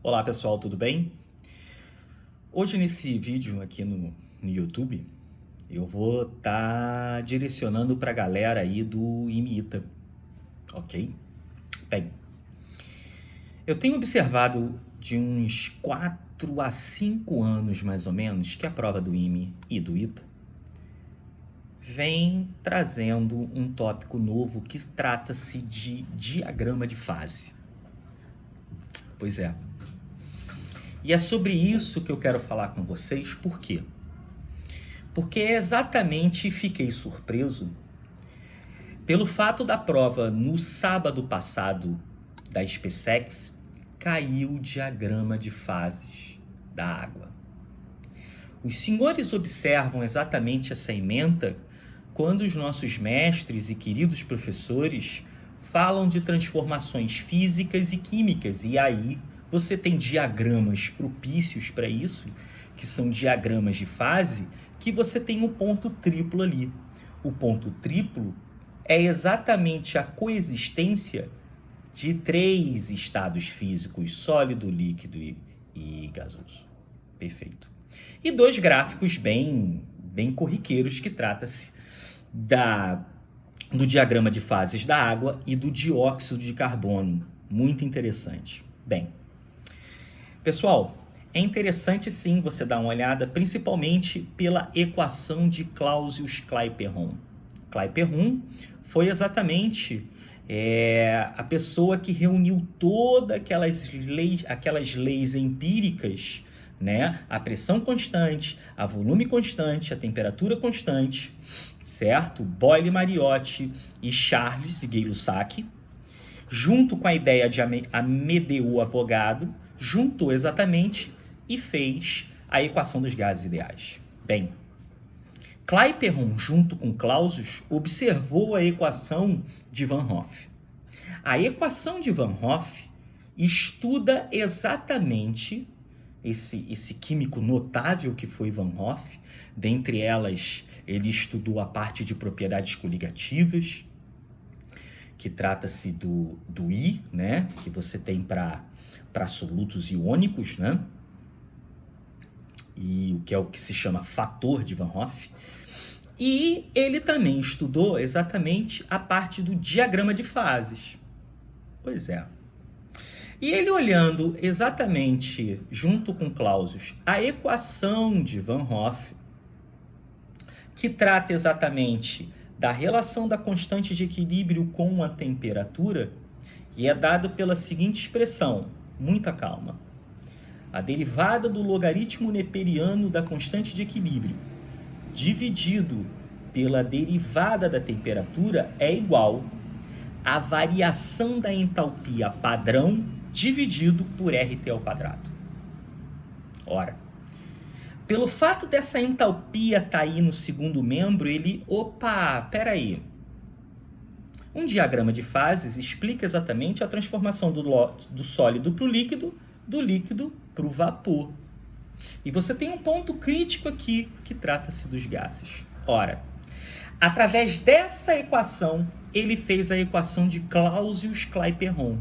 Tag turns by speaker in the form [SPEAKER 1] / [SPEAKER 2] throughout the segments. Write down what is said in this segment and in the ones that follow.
[SPEAKER 1] Olá pessoal, tudo bem? Hoje nesse vídeo aqui no YouTube, eu vou estar direcionando para a galera aí do IME-ITA, ok? Bem, eu tenho observado de uns 4 a 5 anos mais ou menos que a prova do IME e do ITA vem trazendo um tópico novo que trata-se de diagrama de fase. Pois é. E é sobre isso que eu quero falar com vocês, por quê? Porque exatamente fiquei surpreso pelo fato da prova no sábado passado da SpaceX caiu o diagrama de fases da água. Os senhores observam exatamente essa ementa quando os nossos mestres e queridos professores falam de transformações físicas e químicas, e aí você tem diagramas propícios para isso, que são diagramas de fase, que você tem um ponto triplo ali. O ponto triplo é exatamente a coexistência de 3 estados físicos, sólido, líquido e gasoso. Perfeito. E 2 gráficos bem corriqueiros que trata-se do diagrama de fases da água e do dióxido de carbono. Muito interessante. Bem, pessoal, é interessante sim você dar uma olhada, principalmente pela equação de Clausius-Clapeyron. Clapeyron foi exatamente a pessoa que reuniu todas aquelas leis empíricas, né? A pressão constante, a volume constante, a temperatura constante, certo? Boyle-Mariotti e Charles Gay-Lussac, junto com a ideia de Amedeo-Avogadro, juntou exatamente e fez a equação dos gases ideais. Bem, Clapeyron, junto com Clausius, observou a equação de Van Hoff. A equação de Van Hoff estuda exatamente esse químico notável que foi Van Hoff. Dentre elas, ele estudou a parte de propriedades coligativas, que trata-se do I, né, que você tem para solutos iônicos, né, e o que é o que se chama fator de Van Hoff. E ele também estudou exatamente a parte do diagrama de fases. Pois é. E ele olhando exatamente, junto com Clausius, a equação de Van Hoff, que trata exatamente da relação da constante de equilíbrio com a temperatura, e é dado pela seguinte expressão, muita calma. A derivada do logaritmo neperiano da constante de equilíbrio dividido pela derivada da temperatura é igual à variação da entalpia padrão dividido por RT ao quadrado. Ora, pelo fato dessa entalpia estar aí no segundo membro, peraí. Um diagrama de fases explica exatamente a transformação do sólido para o líquido, do líquido para o vapor. E você tem um ponto crítico aqui, que trata-se dos gases. Ora, através dessa equação, ele fez a equação de Clausius-Clapeyron,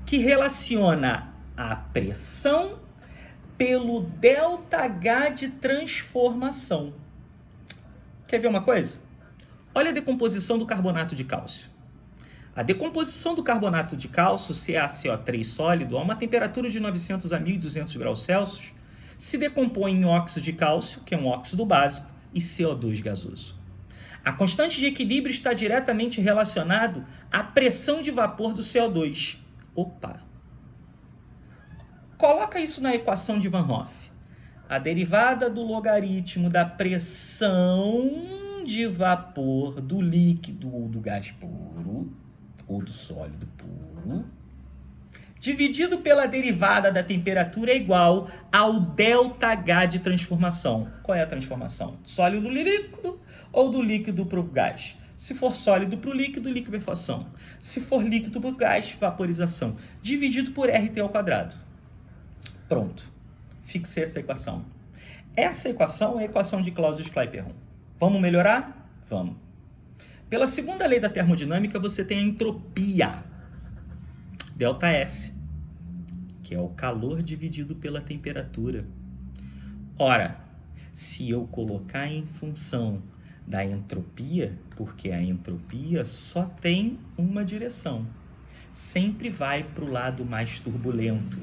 [SPEAKER 1] que relaciona a pressão pelo ΔH de transformação. Quer ver uma coisa? Olha a decomposição do carbonato de cálcio. A decomposição do carbonato de cálcio, CaCO3 sólido, a uma temperatura de 900 a 1200 graus Celsius, se decompõe em óxido de cálcio, que é um óxido básico, e CO2 gasoso. A constante de equilíbrio está diretamente relacionado à pressão de vapor do CO2. Coloca isso na equação de Van Hoff. A derivada do logaritmo da pressão de vapor do líquido ou do gás puro, ou do sólido puro, dividido pela derivada da temperatura é igual ao ΔH de transformação. Qual é a transformação? Sólido para líquido ou do líquido para o gás? Se for sólido para o líquido, liquefação. Se for líquido para o gás, vaporização. Dividido por RT ao quadrado. Pronto. Fixei essa equação. Essa equação é a equação de Clausius-Clapeyron. Vamos melhorar? Vamos. Pela segunda lei da termodinâmica, você tem a entropia, ΔS, que é o calor dividido pela temperatura. Ora, se eu colocar em função da entropia, porque a entropia só tem uma direção, sempre vai para o lado mais turbulento.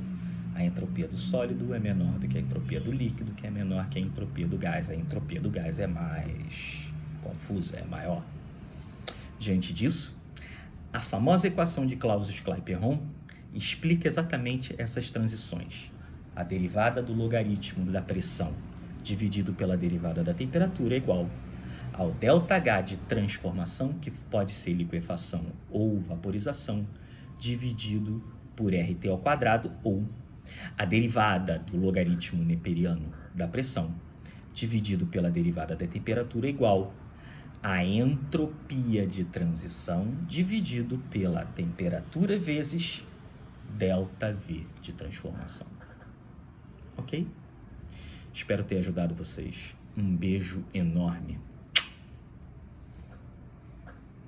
[SPEAKER 1] A entropia do sólido é menor do que a entropia do líquido, que é menor que a entropia do gás. A entropia do gás é mais confusa, é maior. Diante disso, a famosa equação de Clausius-Clapeyron explica exatamente essas transições. A derivada do logaritmo da pressão dividido pela derivada da temperatura é igual ao ΔH de transformação, que pode ser liquefação ou vaporização, dividido por RT ao quadrado, ou a derivada do logaritmo neperiano da pressão dividido pela derivada da temperatura é igual a entropia de transição dividido pela temperatura vezes ΔV de transformação. Ok? Espero ter ajudado vocês. Um beijo enorme.